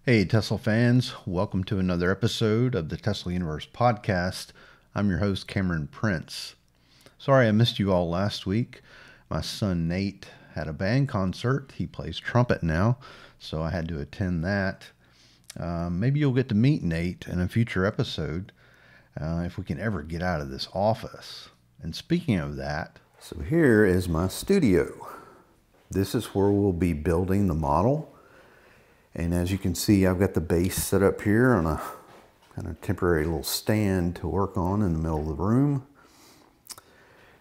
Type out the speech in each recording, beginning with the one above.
Hey, Tesla fans, welcome to another episode of the Tesla Universe podcast. I'm your host, Cameron Prince. Sorry I missed you all last week. My son Nate had a band concert. He plays trumpet now, so I had to attend that. Maybe you'll get to meet Nate in a future episode if we can ever get out of this office. And speaking of that, so here is my studio. This is where we'll be building the model. And as you can see, I've got the base set up here on a kind of temporary little stand to work on in the middle of the room.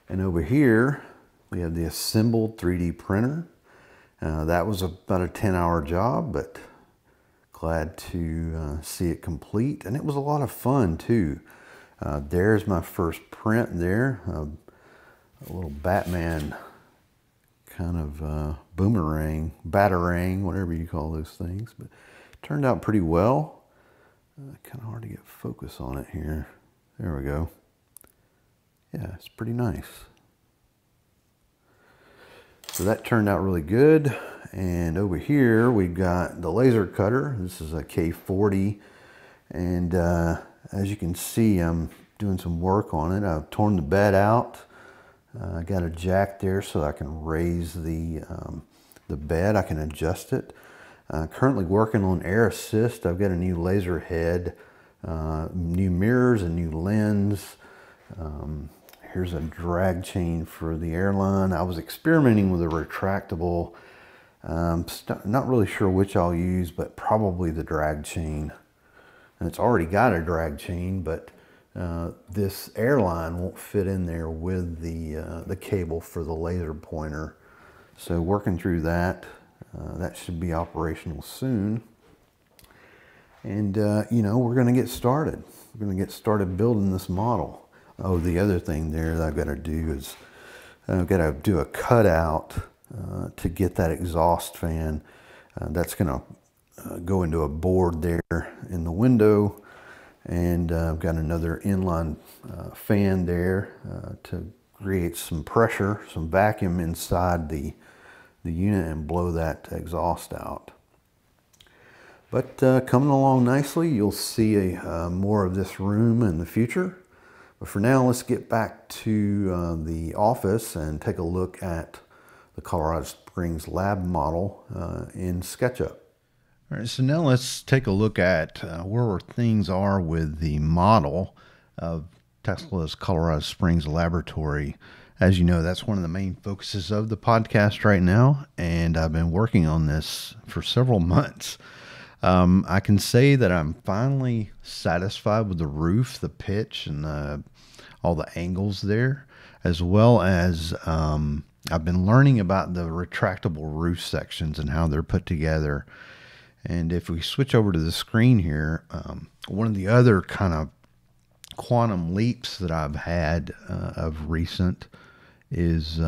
And over here, we have the assembled 3D printer. That was about a 10-hour job, but glad to see it complete. And it was a lot of fun too. There's my first print there, a little Batman kind of boomerang, batarang, whatever you call those things, but it turned out pretty well. Kind of hard to get focus on it here. There we go. Yeah, it's pretty nice. So that turned out really good. And over here we've got the laser cutter. This is a K40, and as you can see, I'm doing some work on it. I've torn the bed out. I got a jack there so I can raise the bed. I can adjust it. Currently working on air assist. I've got a new laser head, new mirrors, a new lens. Here's a drag chain for the airline. I was experimenting with a retractable. Not really sure which I'll use, but probably the drag chain. And it's already got a drag chain, but this airline won't fit in there with the cable for the laser pointer. So working through that, that should be operational soon. And you know, we're going to get started. We're going to get started building this model. Oh, the other thing there that I've got to do is I've got to do a cutout to get that exhaust fan. That's going to go into a board there in the window. And I've got another inline fan there to create some pressure, some vacuum inside the unit and blow that exhaust out. But coming along nicely, you'll see more of this room in the future. But for now, let's get back to the office and take a look at the Colorado Springs lab model in SketchUp. All right, so now let's take a look at where things are with the model of Tesla's Colorado Springs laboratory. As you know, that's one of the main focuses of the podcast right now, and I've been working on this for several months. I can say that I'm finally satisfied with the roof, the pitch, and all the angles there, as well as I've been learning about the retractable roof sections and how they're put together. And if we switch over to the screen here, one of the other kind of quantum leaps that I've had of recent is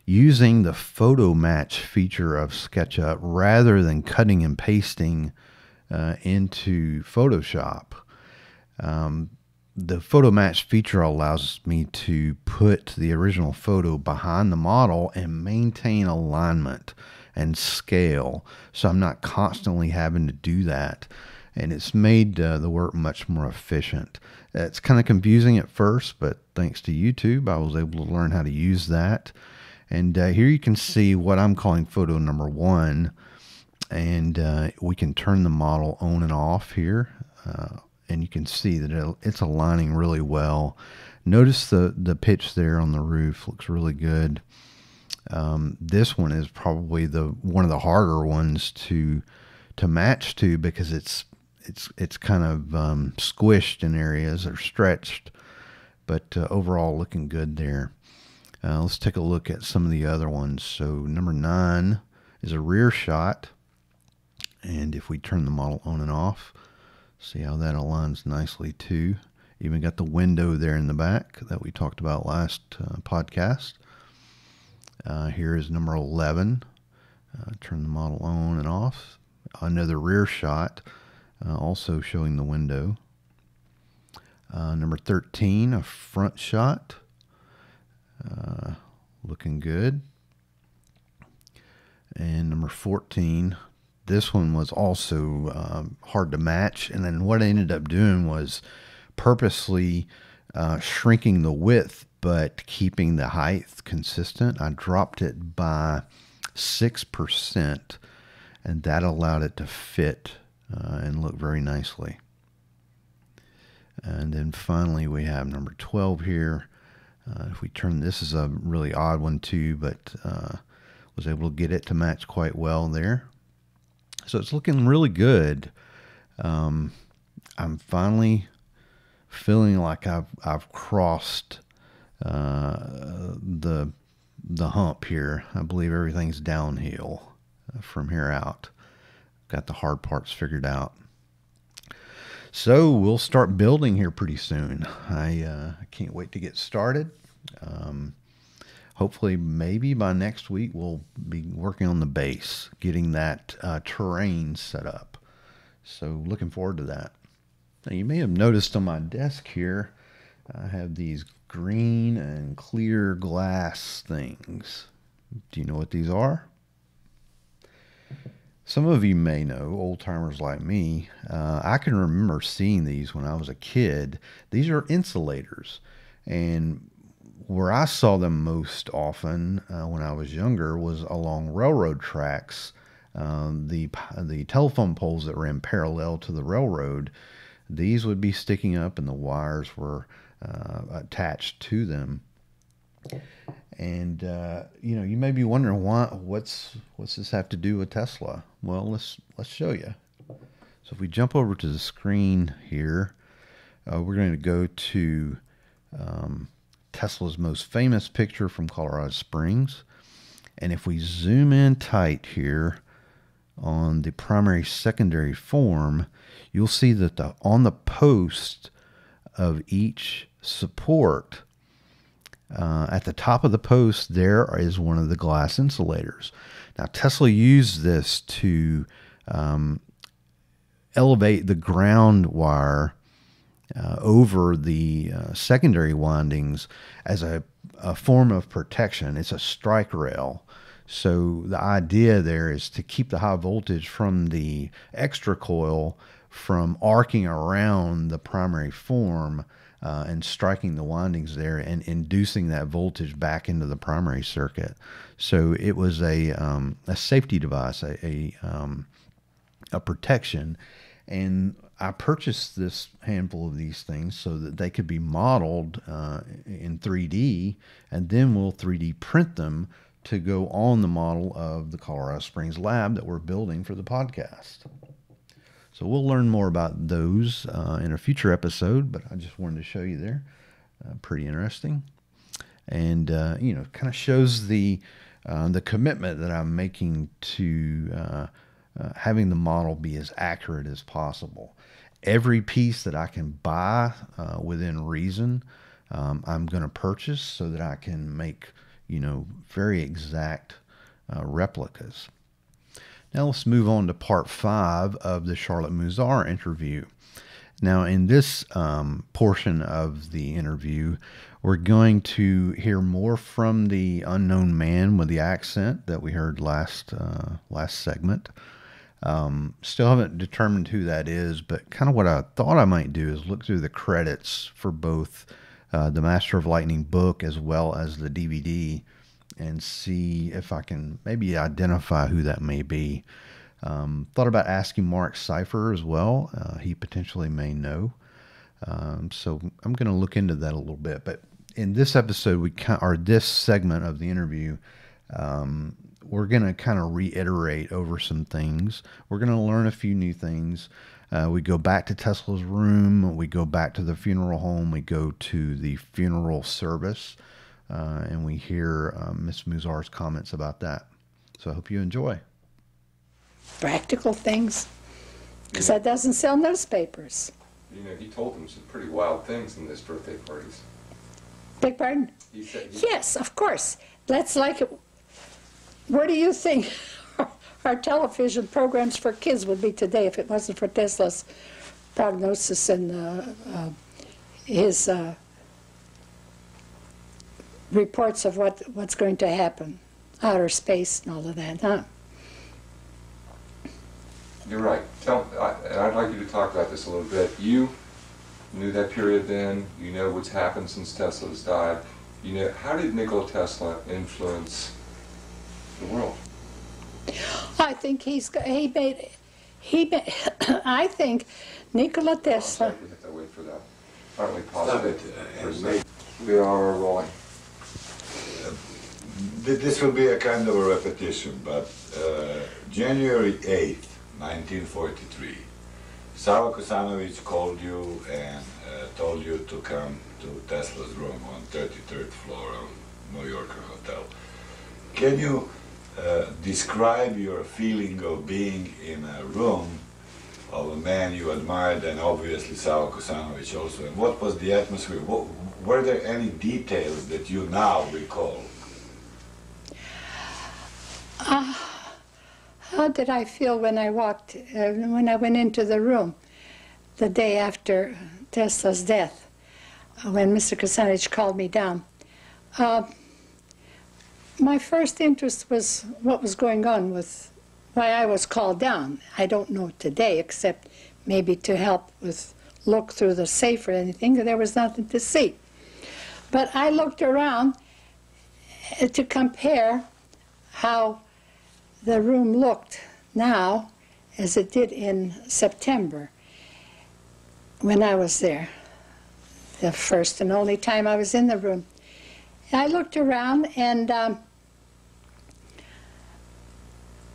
using the photo match feature of SketchUp rather than cutting and pasting into Photoshop. The photo match feature allows me to put the original photo behind the model and maintain alignment and scale, so I'm not constantly having to do that, and it's made the work much more efficient. It's kind of confusing at first, but thanks to YouTube I was able to learn how to use that. And here you can see what I'm calling photo number 1, and we can turn the model on and off here, and you can see that it's aligning really well. Notice the pitch there on the roof looks really good. This one is probably one of the harder ones to match to, because it's kind of squished in areas or stretched, but overall looking good there. Let's take a look at some of the other ones. So number 9 is a rear shot, and if we turn the model on and off, see how that aligns nicely too. Even got the window there in the back that we talked about last podcast. Here is number 11. Turn the model on and off. Another rear shot, also showing the window. Number 13, a front shot. Looking good. And number 14, this one was also hard to match. And then what I ended up doing was purposely shrinking the width, but keeping the height consistent. I dropped it by 6%, and that allowed it to fit and look very nicely. And then finally we have number 12 here. If we turn, this is a really odd one too, but was able to get it to match quite well there. So it's looking really good. I'm finally feeling like I've crossed the hump here. I believe everything's downhill from here out. Got the hard parts figured out. So we'll start building here pretty soon. I can't wait to get started. Hopefully, maybe by next week, we'll be working on the base, getting that terrain set up. So looking forward to that. Now, you may have noticed on my desk here, I have these green and clear glass things. Do you know what these are? Some of you may know, old timers like me. I can remember seeing these when I was a kid. These are insulators, and where I saw them most often when I was younger was along railroad tracks. The telephone poles that ran parallel to the railroad, these would be sticking up, and the wires were attached to them. And you know, you may be wondering what's this have to do with Tesla? Well, let's show you. So if we jump over to the screen here, we're going to go to Tesla's most famous picture from Colorado Springs. And if we zoom in tight here on the primary secondary form, you'll see that on the post of each support, at the top of the post, there is one of the glass insulators. Now, Tesla used this to elevate the ground wire over the secondary windings as a form of protection. It's a strike rail. So the idea there is to keep the high voltage from the extra coil from arcing around the primary form and striking the windings there and inducing that voltage back into the primary circuit. So it was a safety device, a protection. And I purchased this handful of these things so that they could be modeled in 3D, and then we'll 3D print them to go on the model of the Colorado Springs lab that we're building for the podcast. So we'll learn more about those in a future episode, but I just wanted to show you there. Pretty interesting. And, you know, kind of shows the commitment that I'm making to having the model be as accurate as possible. Every piece that I can buy within reason, I'm going to purchase so that I can make, you know, very exact replicas. Now let's move on to part 5 of the Charlotte Muzar interview. Now in this portion of the interview, we're going to hear more from the unknown man with the accent that we heard last segment. Still haven't determined who that is, but kind of what I thought I might do is look through the credits for both the Master of Lightning book as well as the DVD and see if I can maybe identify who that may be. Thought about asking Mark Cipher as well. He potentially may know. So I'm going to look into that a little bit. But in this episode, this segment of the interview, we're going to kind of reiterate over some things. We're going to learn a few new things. We go back to Tesla's room. We go back to the funeral home. We go to the funeral service. And we hear Miss Muzar's comments about that. So I hope you enjoy. Practical things, because that doesn't sell newspapers. You know, he told them some pretty wild things in his birthday parties. Beg pardon? He said, Yes, of course. That's like, where do you think our television programs for kids would be today if it wasn't for Tesla's prognosis and his reports of what's going to happen, outer space and all of that, huh? You're right. And I'd like you to talk about this a little bit. You knew that period then. You know what's happened since Tesla's died. You know, how did Nikola Tesla influence the world? I think I think Nikola Tesla. We have to wait for that. Why don't we pause it for a second? We are rolling. This will be a kind of a repetition, but January 8th, 1943, Sava Kosanovic called you and told you to come to Tesla's room on 33rd floor of New Yorker Hotel. Can you describe your feeling of being in a room of a man you admired, and obviously Sava Kosanovic also, and what was the atmosphere? Were there any details that you now recall? How did I feel when I when I went into the room the day after Tesla's death, when Mr. Kosanovic called me down? My first interest was what was going on with why I was called down. I don't know today, except maybe to help with look through the safe or anything. There was nothing to see. But I looked around to compare how the room looked now as it did in September when I was there, the first and only time I was in the room. I looked around and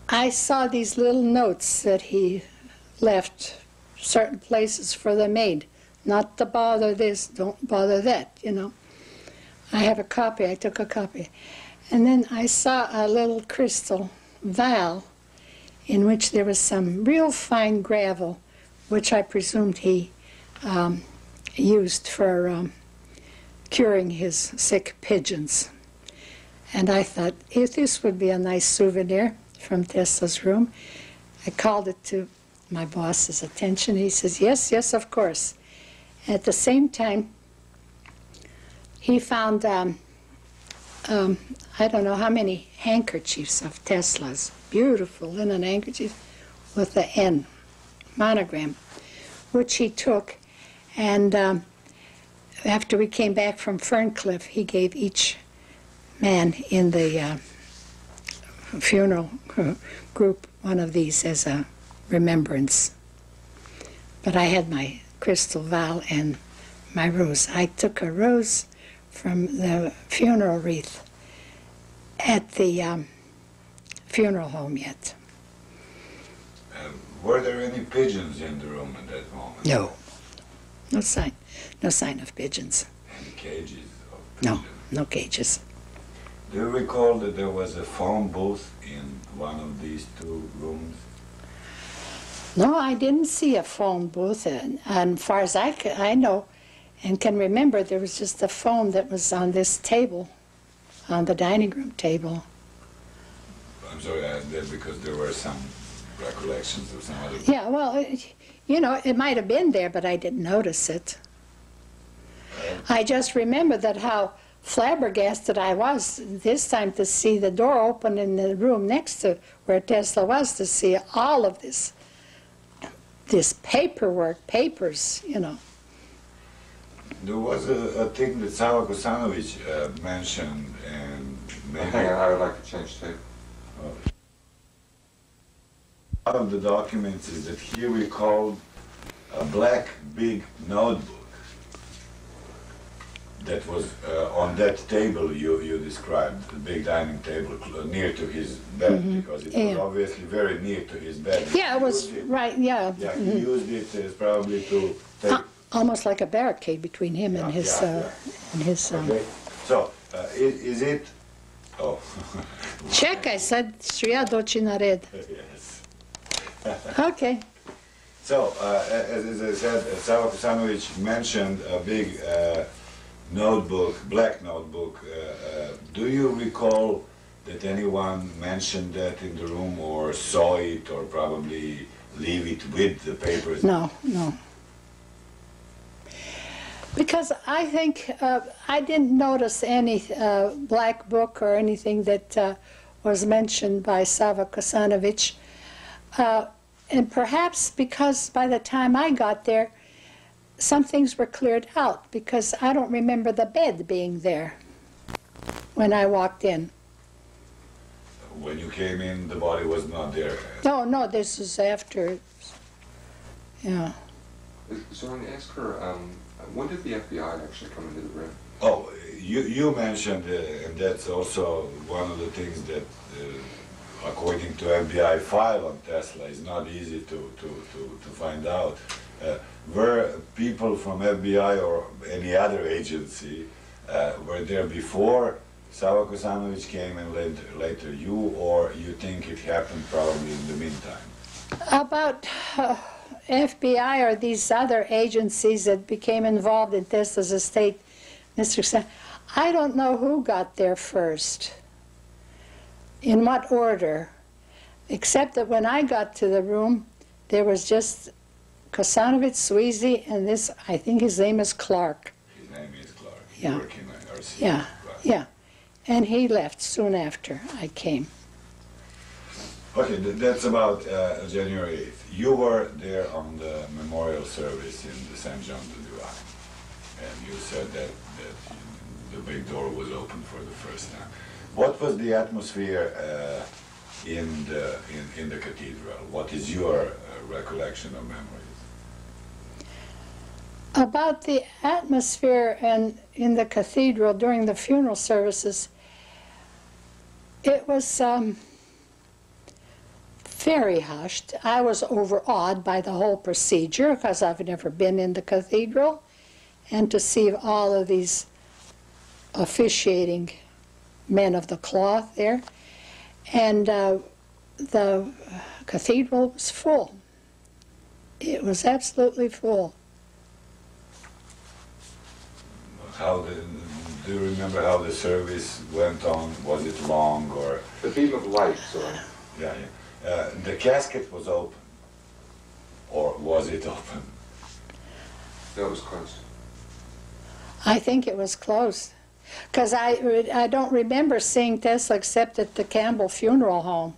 I saw these little notes that he left certain places for the maid, not to bother this, don't bother that, you know. I have a copy, I took a copy. And then I saw a little crystal vial in which there was some real fine gravel, which I presumed he used for curing his sick pigeons. And I thought, if this would be a nice souvenir from Tesla's room. I called it to my boss's attention. He says, yes, yes, of course. At the same time, he found I don't know how many handkerchiefs of Tesla's, beautiful linen handkerchiefs with the N monogram, which he took, and after we came back from Ferncliff, he gave each man in the funeral group one of these as a remembrance. But I had my crystal vial and my rose. I took a rose from the funeral wreath at the funeral home yet. Were there any pigeons in the room at that moment? No. No sign of pigeons. Any cages of pigeons? No cages. Do you recall that there was a phone booth in one of these two rooms? No, I didn't see a phone booth, and as far as I know and can remember, there was just a phone that was on this table, on the dining room table. I'm sorry, I asked that because there were some recollections of some other... Yeah, well, you know, it might have been there, but I didn't notice it. I just remember that how flabbergasted I was this time to see the door open in the room next to where Tesla was, to see all of this paperwork, papers, you know. There was a thing that Sava Kosanovic mentioned, and maybe... Hang on, I would like to change tape. One of the documents is that he recalled a black big notebook that was on that table you described, the big dining table near to his bed, because it was obviously very near to his bed. Yeah, it was right, yeah. Yeah, he used it as probably to take... Almost like a barricade between him and his... Okay, so, is it... Oh. Čekaj, sad ću ja doći na red. Yes. Okay. So, as I said, Sava Kosanovic mentioned a big notebook, black notebook. Do you recall that anyone mentioned that in the room or saw it or probably leave it with the papers? No. Because I think I didn't notice any black book or anything that was mentioned by Sava Kosanovic. And perhaps because by the time I got there, some things were cleared out, because I don't remember the bed being there when I walked in. When you came in, the body was not there. No, no, this is after. Yeah. So I'm going to ask her, when did the FBI actually come into the room? Oh, you mentioned, and that's also one of the things that, according to FBI file on Tesla, is not easy to find out. Were people from FBI or any other agency were there before Sava Kosanovic came and later you, or you think it happened probably in the meantime? About FBI or these other agencies that became involved in Tesla's estate, Mr. Sa, I don't know who got there first, in what order, except that when I got to the room, there was just Kosanovic, Sweezy, and this, I think his name is Clark. His name is Clark. Yeah. Working at RC. Yeah, right. yeah. And he left soon after I came. Okay, that's about January 8th. You were there on the memorial service in the St. John de Divine, and you said that the big door was open for the first time. What was the atmosphere in the cathedral? What is your recollection or memories? About the atmosphere and in the cathedral during the funeral services, it was very hushed. I was overawed by the whole procedure because I've never been in the cathedral, and to see all of these officiating men of the cloth there. And the cathedral was full. It was absolutely full. Do you remember how the service went on? Was it long or? The beam of light, sorry. Yeah, yeah. The casket was open, or was it open? No, it was closed. I think it was closed. Because I don't remember seeing Tesla except at the Campbell Funeral Home.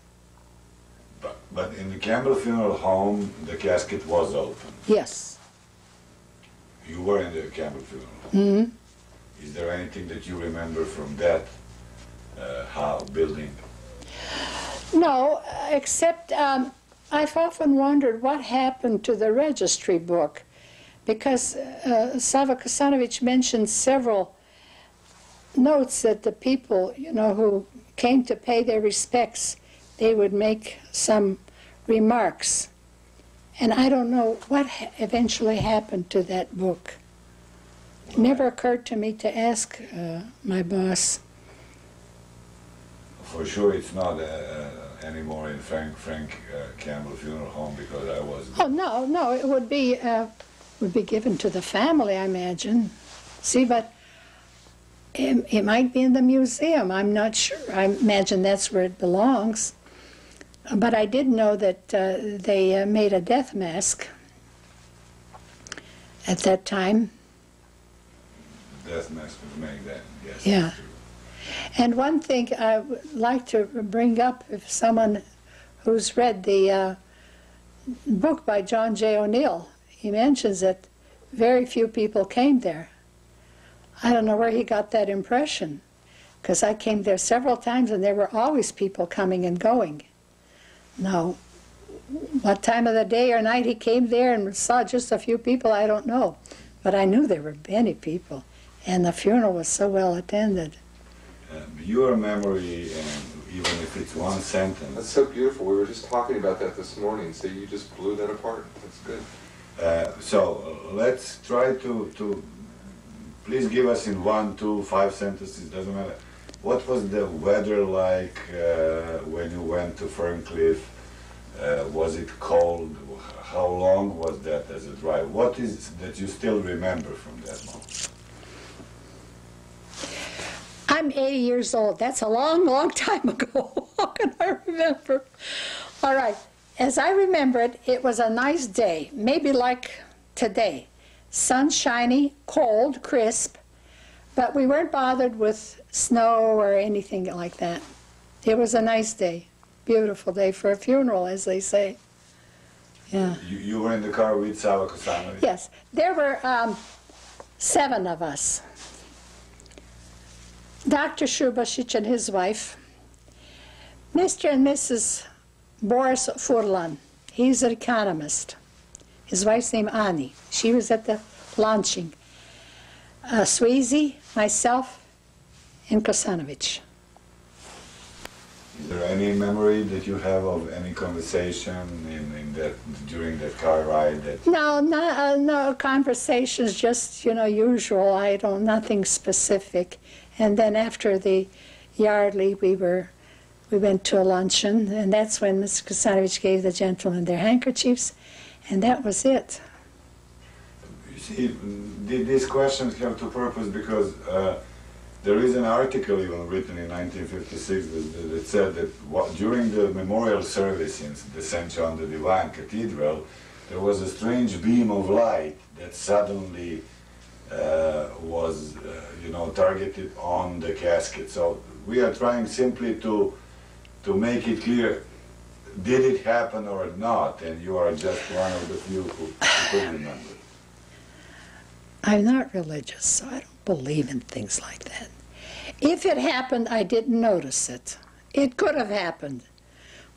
But in the Campbell Funeral Home, the casket was open. Yes. You were in the Campbell Funeral Home. Mm-hmm. Is there anything that you remember from that building? No, except I've often wondered what happened to the registry book, because Sava Kosanovic mentioned several notes that the people, you know, who came to pay their respects, they would make some remarks. And I don't know what eventually happened to that book. It never occurred to me to ask my boss. For sure, it's not anymore in Frank Campbell Funeral Home, because I was. Oh no, no, it would be given to the family, I imagine. See, but it might be in the museum. I'm not sure. I imagine that's where it belongs. But I did know that they made a death mask at that time. Death mask was made then, yes. Yeah. And one thing I would like to bring up, if someone who's read the book by John J. O'Neill, he mentions that very few people came there. I don't know where he got that impression, because I came there several times and there were always people coming and going. Now, what time of the day or night he came there and saw just a few people, I don't know. But I knew there were many people, and the funeral was so well attended. Your memory, and even if it's one sentence. That's so beautiful. We were just talking about that this morning, so you just blew that apart. That's good. So let's try to please give us in 1, 2, 5 sentences, doesn't matter. What was the weather like when you went to Ferncliff? Was it cold? How long was that as a drive? What is that you still remember from that moment? I'm 80 years old. That's a long, long time ago. How can I remember? All right. As I remember it, it was a nice day, maybe like today. Sunshiny, cold, crisp, but we weren't bothered with snow or anything like that. It was a nice day, beautiful day for a funeral, as they say. Yeah. You were in the car with Sava Kosanovic? Yes, there were 7 of us. Dr. Shubasic and his wife, Mr. and Mrs. Boris Furlan, he's an economist. His wife's name Ani. She was at the launching. Sweezy, myself, and Kosanovic. Is there any memory that you have of any conversation during that car ride? No, no conversations, just, usual. Nothing specific. And then after the Yardley, we went to a luncheon, and that's when Mr. Kosanovic gave the gentlemen their handkerchiefs, and that was it. You see, these questions have to purpose because there is an article even written in 1956 that said that during the memorial service in the St. John the Divine Cathedral, there was a strange beam of light that suddenly was, targeted on the casket. So we are trying simply to make it clear, did it happen or not? And you are just one of the few who could remember. I'm not religious, so I don't believe in things like that. If it happened, I didn't notice it. It could have happened.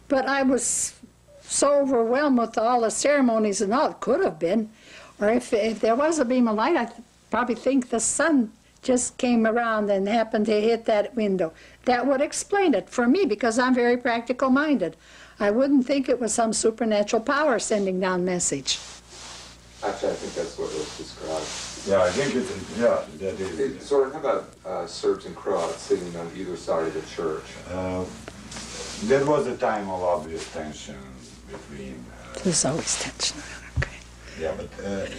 But I was so overwhelmed with all the ceremonies and all, it could have been. Or if there was a beam of light, I probably think the sun just came around and happened to hit that window. That would explain it for me, because I'm very practical-minded. I wouldn't think it was some supernatural power sending down message. Actually, I think that's what was described. Yeah, I think that is. So how about Serbs and Croats sitting on either side of the church? That was a time of obvious tension between. There's always tension. Okay. Yeah, but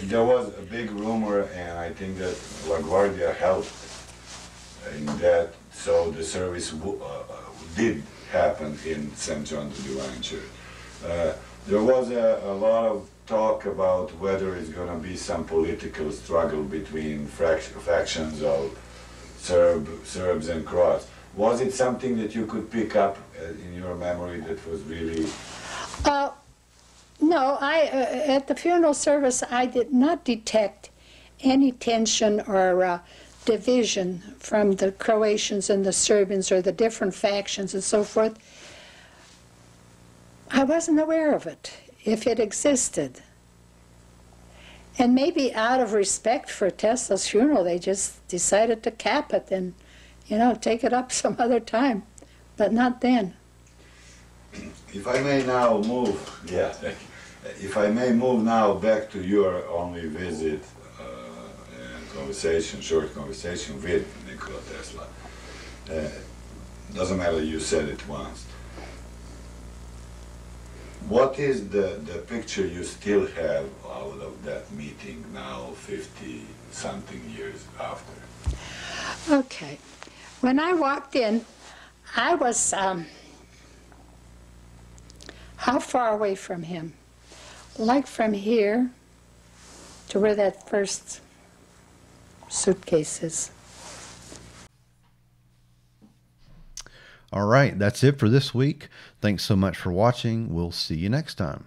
there was a big rumor, and I think that LaGuardia helped in that, so the service did happen in St. John the Divine Church. There was a lot of talk about whether it's going to be some political struggle between factions of Serbs and Croats. Was it something that you could pick up in your memory that was really... No, at the funeral service, I did not detect any tension or division from the Croatians and the Serbians or the different factions and so forth. I wasn't aware of it, if it existed. And maybe out of respect for Tesla's funeral, they just decided to cap it and, take it up some other time, but not then. If I may now move, if I may move now back to your only visit and short conversation with Nikola Tesla. Doesn't matter, you said it once. What is the picture you still have out of that meeting now, 50-something years after? Okay. When I walked in, I was how far away from him? Like from here to where that first suitcase is. All right, that's it for this week. Thanks so much for watching. We'll see you next time.